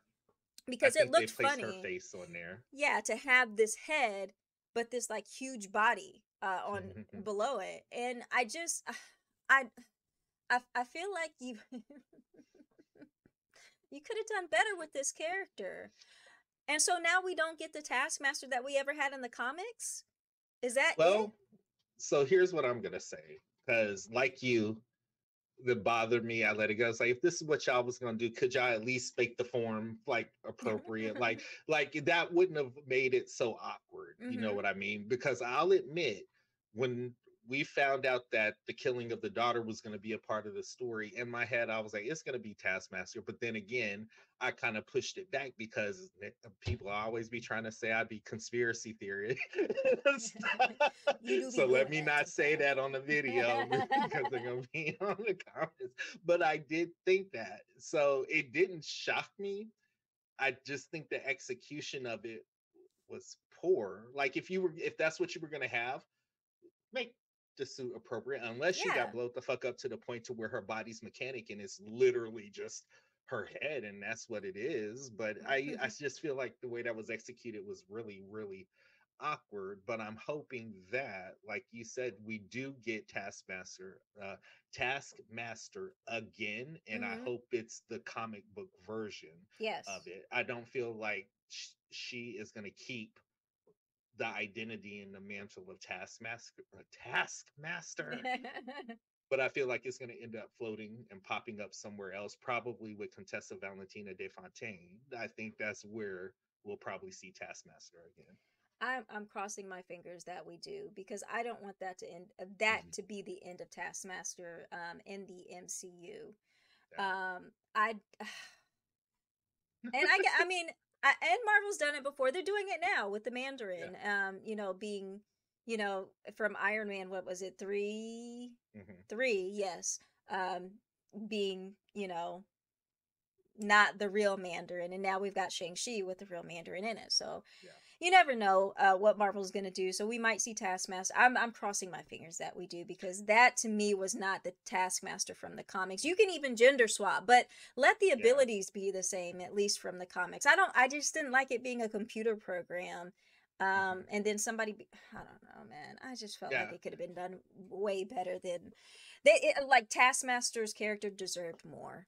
because it think they looked placed her funny. face on there. Yeah, to have this head, but this like huge body on below it, and I just, I feel like you you could have done better with this character. And so now we don't get the Taskmaster that we ever had in the comics? Is that it? Well, so here's what I'm gonna say, because like you, that bothered me, I let it go. It's like, if this is what y'all was gonna do, could y'all at least make the form like appropriate? like that wouldn't have made it so awkward. You know what I mean? Because I'll admit, when we found out that the killing of the daughter was going to be a part of the story, in my head I was like, it's going to be Taskmaster. But then again, I kind of pushed it back because people always be trying to say I'd be conspiracy theory. So let me not say that on the video because they're going to be on the comments. But I did think that, so it didn't shock me. I just think the execution of it was poor. Like, if that's what you were going to have, make the suit appropriate, unless she got blown the fuck up to the point to where her body's mechanic and it's literally just her head and that's what it is. But I just feel like the way that was executed was really, really awkward. But I'm hoping that, like you said, we do get Taskmaster again, and I hope it's the comic book version of it. I don't feel like she is going to keep the identity and the mantle of Taskmaster. But I feel like it's going to end up floating and popping up somewhere else, probably with Contessa Valentina de Fontaine. I think that's where we'll probably see Taskmaster again. I'm crossing my fingers that we do, because I don't want that to end to be the end of Taskmaster in the MCU. I mean, and Marvel's done it before. They're doing it now with the Mandarin. You know, being, you know, from Iron Man, what was it, 3? 3, yes. Being, you know, not the real Mandarin, and now we've got Shang-Chi with the real Mandarin in it. So you never know what Marvel's gonna do. So we might see Taskmaster. I'm crossing my fingers that we do, because that to me was not the Taskmaster from the comics. You can even gender swap, but let the abilities be the same, at least from the comics. I just didn't like it being a computer program. And then I don't know, man. I just felt like it could have been done way better than like Taskmaster's character deserved more.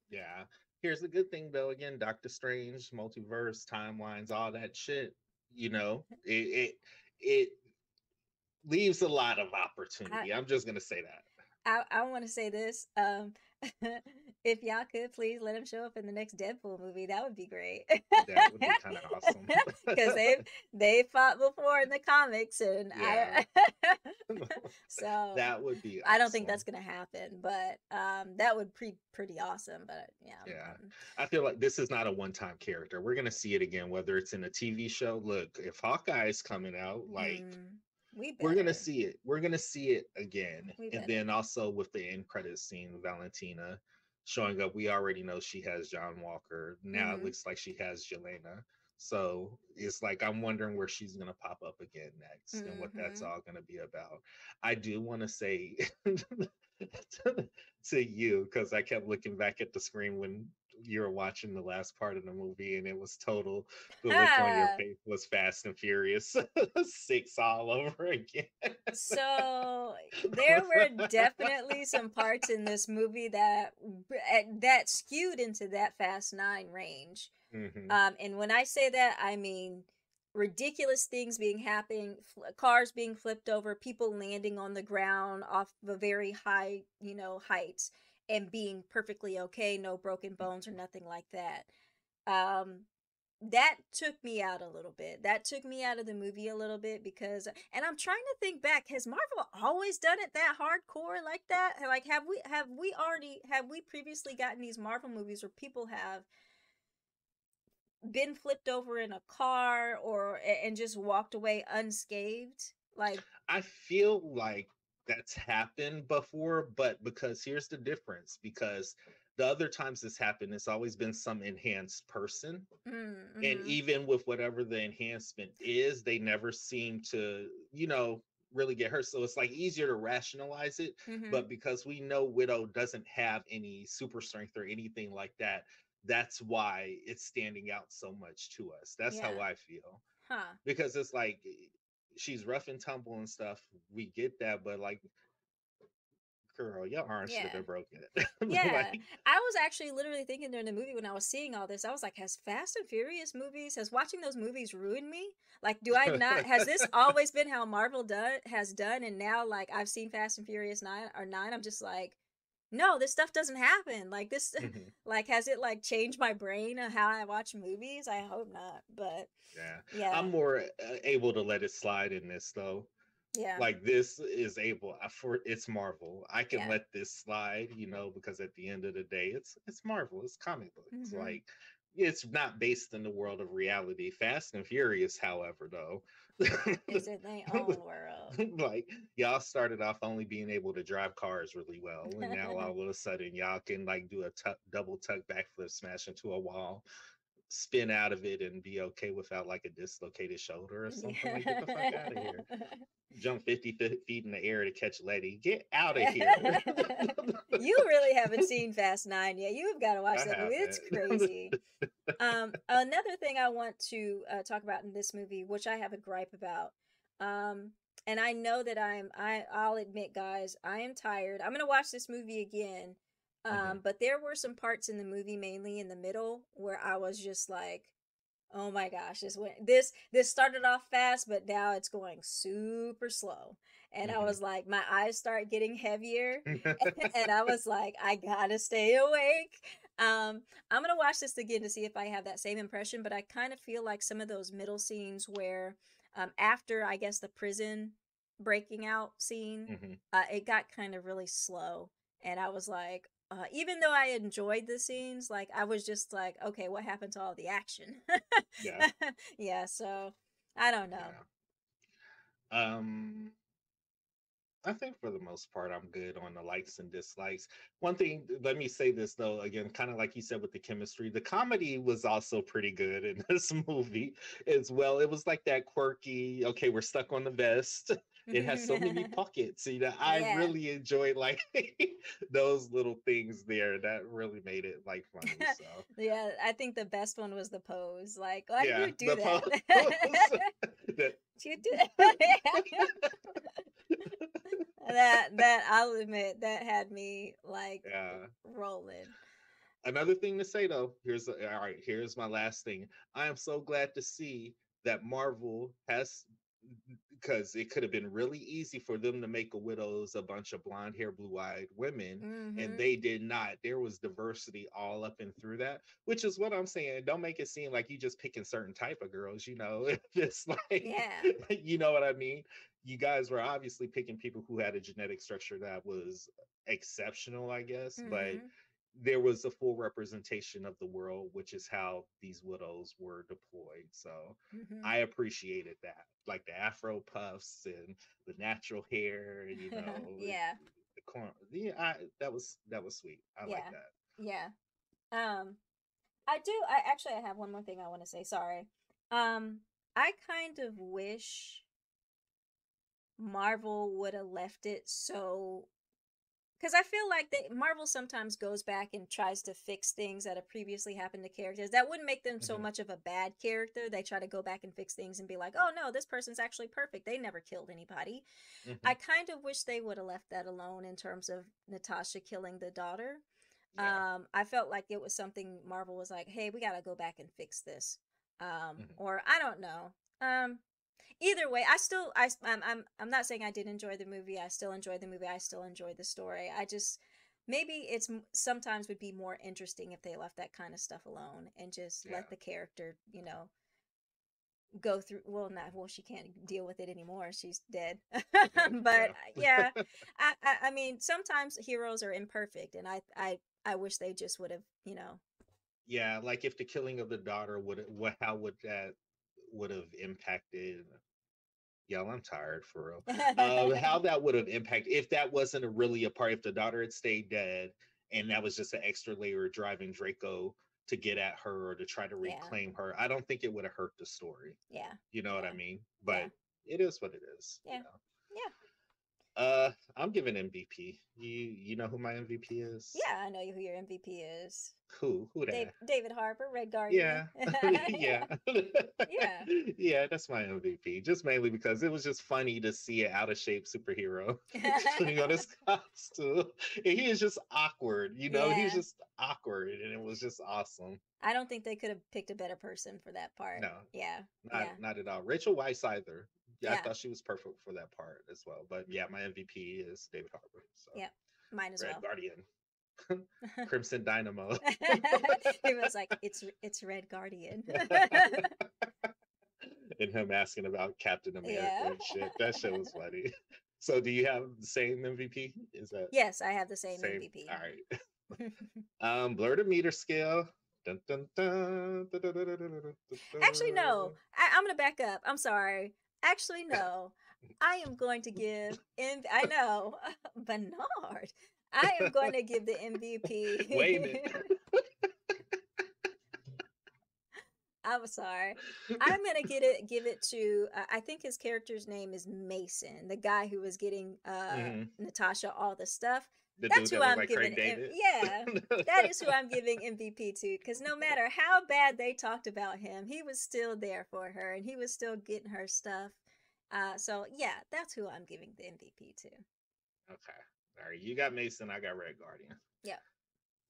Yeah. Here's the good thing, though. Again, Doctor Strange, multiverse, timelines, all that shit. You know, it leaves a lot of opportunity. I'm just gonna say that. I want to say this. If y'all could please let him show up in the next Deadpool movie, that would be great. That would be kind of awesome. Because they fought before in the comics, and so that would be awesome. I don't think that's gonna happen, but that would be pretty awesome. But I feel like this is not a one-time character. We're gonna see it again, whether it's in a TV show. Look, if Hawkeye is coming out, like we're gonna see it. We're gonna see it again. And then also with the end credits scene, Valentina showing up, we already know she has John Walker. Now it looks like she has Yelena. So it's like, I'm wondering where she's gonna pop up again next and what that's all gonna be about. I do want to say to you, because I kept looking back at the screen when you were watching the last part of the movie, and it was total, the look on your face was Fast and Furious 6 all over again. So there were definitely some parts in this movie that skewed into that Fast 9 range. And when I say that, I mean ridiculous things being happening, cars being flipped over, people landing on the ground off of a very high, you know, heights, and being perfectly okay, no broken bones or nothing like that. That took me out a little bit. That took me out of the movie a little bit, because, and I'm trying to think back, has Marvel always done it that hardcore like that? Like, have we previously gotten these Marvel movies where people have been flipped over in a car and just walked away unscathed? Like, I feel like that's happened before, but because here's the difference, because the other times this happened, it's always been some enhanced person. And even with whatever the enhancement is, they never seem to, you know, really get hurt. So it's like easier to rationalize it. Mhm. But because we know Widow doesn't have any super strength or anything like that, that's why it's standing out so much to us. That's how Yeah. I feel. Huh. Because it's like she's rough and tumble and stuff. We get that, but like, girl, your arm should have Yeah. been broken. Yeah. Like, I was actually literally thinking during the movie when I was seeing all this, I was like, has Fast and Furious movies, has watching those movies ruined me? Like, do I not, has this always been how Marvel has done? And now, like, I've seen Fast and Furious 9, I'm just like, no, this stuff doesn't happen. Like, this, mhm. like, has it, like, changed my brain of how I watch movies? I hope not. But, Yeah. yeah. I'm more able to let it slide in this though. Yeah. Like this is able for it's Marvel. I can Yeah. let this slide, you know, because at the end of the day, it's Marvel. It's comic books. Mhm. Like it's not based in the world of reality. Fast and Furious, however, though, Is in their own world. like y'all started off only being able to drive cars really well, and now all of a sudden y'all can like do a double tuck backflip, smash into a wall, spin out of it, and be okay without like a dislocated shoulder or something. Like get the fuck out of here. Jump 50 feet in the air to catch Letty. Get out of here. You really haven't seen Fast 9 yet. You've got to watch I that movie. It's haven't. crazy. Another thing I want to talk about in this movie, which I have a gripe about, and I know that I'll admit, guys, I am tired. I'm gonna watch this movie again. Mhm. But there were some parts in the movie, mainly in the middle, where I was just like, oh my gosh, this started off fast, but now it's going super slow. And I Mhm. was like, my eyes start getting heavier. And I was like, I gotta stay awake. I'm gonna watch this again to see if I have that same impression, but I kind of feel like some of those middle scenes where after I guess the prison breaking out scene, Mhm. it got kind of really slow. And I was like, even though I enjoyed the scenes, like I was just like, okay, what happened to all the action? Yeah. Yeah, so I don't know. Yeah. I think for the most part, I'm good on the likes and dislikes. One thing, let me say this though, again, kind of like you said with the chemistry, the comedy was also pretty good in this movie as well. It was like that quirky, okay, we're stuck on the vest. It has so many pockets. You know, I Yeah. really enjoyed like those little things there. That really made it like funny. So Yeah, I think the best one was the pose. Like, why do yeah, you do the that? that Do you do that I'll admit that had me like yeah. rolling. Another thing to say though, all right, here's my last thing. I am so glad to see that Marvel has, because it could have been really easy for them to make a widows a bunch of blonde hair, blue-eyed women, and Mm-hmm. they did not. There was diversity all up and through that, which is what I'm saying. Don't make it seem like you just picking certain type of girls, you know. It's like Yeah. you know what I mean? You guys were obviously picking people who had a genetic structure that was exceptional, I guess, but Mm-hmm. there was a full representation of the world, which is how these widows were deployed. So Mm-hmm. I appreciated that, like the Afro puffs and the natural hair, you know, Yeah. the corn. Yeah, that was sweet. I like Yeah. that. Yeah. I have one more thing I want to say. Sorry. I kind of wish Marvel would have left it so, because I feel like Marvel sometimes goes back and tries to fix things that have previously happened to characters. That wouldn't make them so Mhm. much of a bad character. They try to go back and fix things and be like, oh no, this person's actually perfect. They never killed anybody. I Mhm. kind of wish they would have left that alone in terms of Natasha killing the daughter. Yeah. I felt like it was something Marvel was like, hey, we got to go back and fix this. Mhm. Or I don't know. Either way, I'm not saying I did enjoy the movie. I still enjoyed the movie. I still enjoyed the story. I just, maybe sometimes would be more interesting if they left that kind of stuff alone and just Yeah. let the character, go through. Well, not well. She can't deal with it anymore. She's dead. But yeah, I mean, sometimes heroes are imperfect, and I wish they just would have, Yeah, like if the killing of the daughter how would that would have impacted? Y'all, I'm tired for real. How that would have impacted if that wasn't really a part, if the daughter had stayed dead and that was just an extra layer of driving Draco to get at her or to try to Yeah. reclaim her. I don't think it would have hurt the story. Yeah. You know what I Yeah. mean? Yeah. But it is what it is. Yeah. You know? Yeah. I'm giving MVP. You know who my MVP is? Yeah, I know who your MVP is. Who that? David Harbour, Red Guardian. Yeah. Yeah. Yeah, that's my MVP. Just mainly because it was just funny to see an out of shape superhero putting on his costume. And he is just awkward, you know, he's just awkward, and it was just awesome. I don't think they could have picked a better person for that part. No. Yeah. Not at all. Rachel Weisz either. Yeah, I Yeah. thought she was perfect for that part as well. But yeah, my MVP is David Harbour. So Yeah, mine as Red well. Guardian. Crimson Dynamo. He was like, it's Red Guardian. And him asking about Captain America Yeah. and shit. That shit was funny. So do you have the same MVP? Is that Yes, I have the same MVP. All right. Blerd Up meter scale. Dun, dun, dun, dun, dun, dun, dun, dun, dun, dun. Actually, no. I'm gonna back up. I'm sorry. Actually, no. I am going to give. I know, Bernard. I am going to give the MVP. Wait a minute. I'm sorry. I'm gonna give it to. I think his character's name is Mason, the guy who was getting Natasha all the stuff. That's who I'm giving. Yeah, that is who I'm giving MVP to. Because no matter how bad they talked about him, he was still there for her, and he was still getting her stuff. So yeah, that's who I'm giving the MVP to. Okay. All right. You got Mason. I got Red Guardian. Yeah.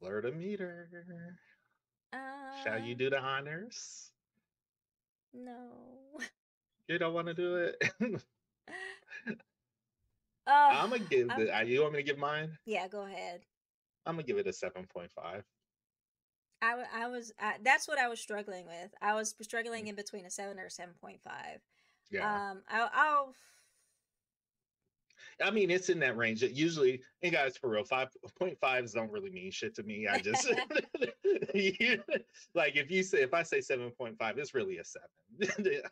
Blerd Up meter. Shall you do the honors? No. You don't want to do it? I'm gonna give you want me to give mine? Yeah, go ahead. I'm gonna give it a 7.5. I was that's what I was struggling with. I was struggling in between a 7 or 7.5. Yeah. I'll I mean, it's in that range. It usually, and guys, for real, 5.5s don't really mean shit to me. I just like if I say 7.5, it's really a 7.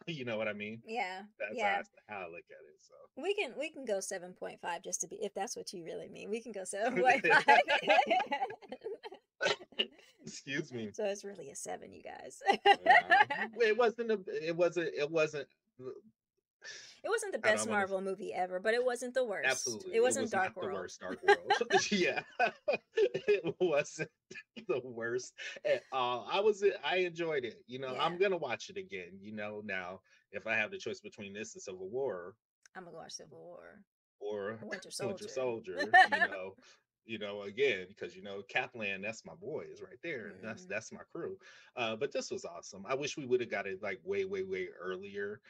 You know what I mean? Yeah. That's how I look at it. So we can go 7.5 just to be, if that's what you really mean. We can go 7.5. Excuse me. So it's really a 7, you guys. It wasn't the best Marvel movie ever, but it wasn't the worst. Absolutely. It wasn't Dark World. The worst Dark World. Yeah. It wasn't the worst at all. I enjoyed it. You know, I'm gonna watch it again. You know, now if I have the choice between this and Civil War, I'm gonna watch Civil War. Or Winter Soldier. You know, again, because Kaplan, that's my boys right there. That's my crew. But this was awesome. I wish we would have got it like way earlier.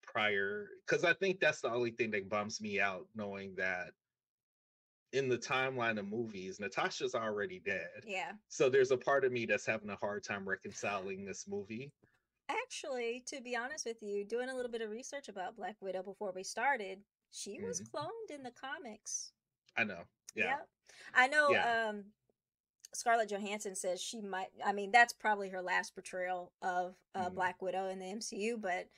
Prior, because I think that's the only thing that bums me out, knowing that in the timeline of movies, Natasha's already dead. Yeah. So there's a part of me that's having a hard time reconciling this movie. Actually, to be honest with you, doing a little bit of research about Black Widow before we started, she was cloned in the comics. I know. Yeah. Yep. I know. Scarlett Johansson says she might. I mean, that's probably her last portrayal of Black Widow in the MCU, but.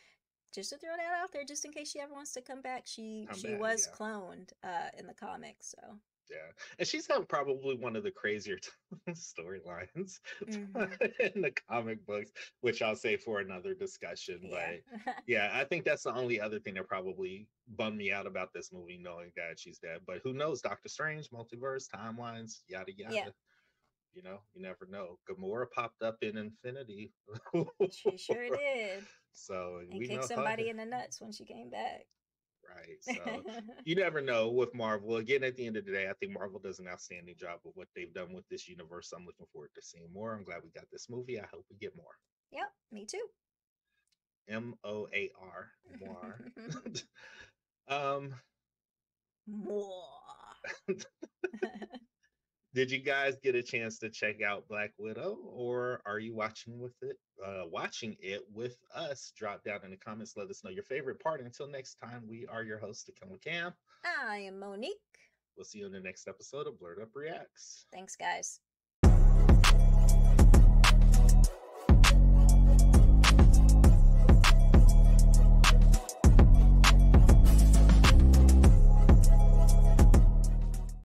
Just to throw that out there, just in case she ever wants to come back, she was cloned in the comics. So yeah, and she's got probably one of the crazier storylines in the comic books, which I'll say for another discussion. Yeah. But yeah, I think that's the only other thing that probably bummed me out about this movie, knowing that she's dead. But who knows? Doctor Strange, multiverse, timelines, yada yada. Yeah. You know, you never know. Gamora popped up in Infinity. She sure did. So and we kicked know somebody in the nuts when she came back. Right. So you never know with Marvel. Again, at the end of the day, I think Marvel does an outstanding job of what they've done with this universe. I'm looking forward to seeing more. I'm glad we got this movie. I hope we get more. Yep, me too. MOAR. More. Did you guys get a chance to check out Black Widow, or are you watching it with us? Drop down in the comments. Let us know your favorite part. Until next time, we are your hosts, Come with Cam. I am Monique. We'll see you in the next episode of Blerd Up Reacts. Thanks, guys.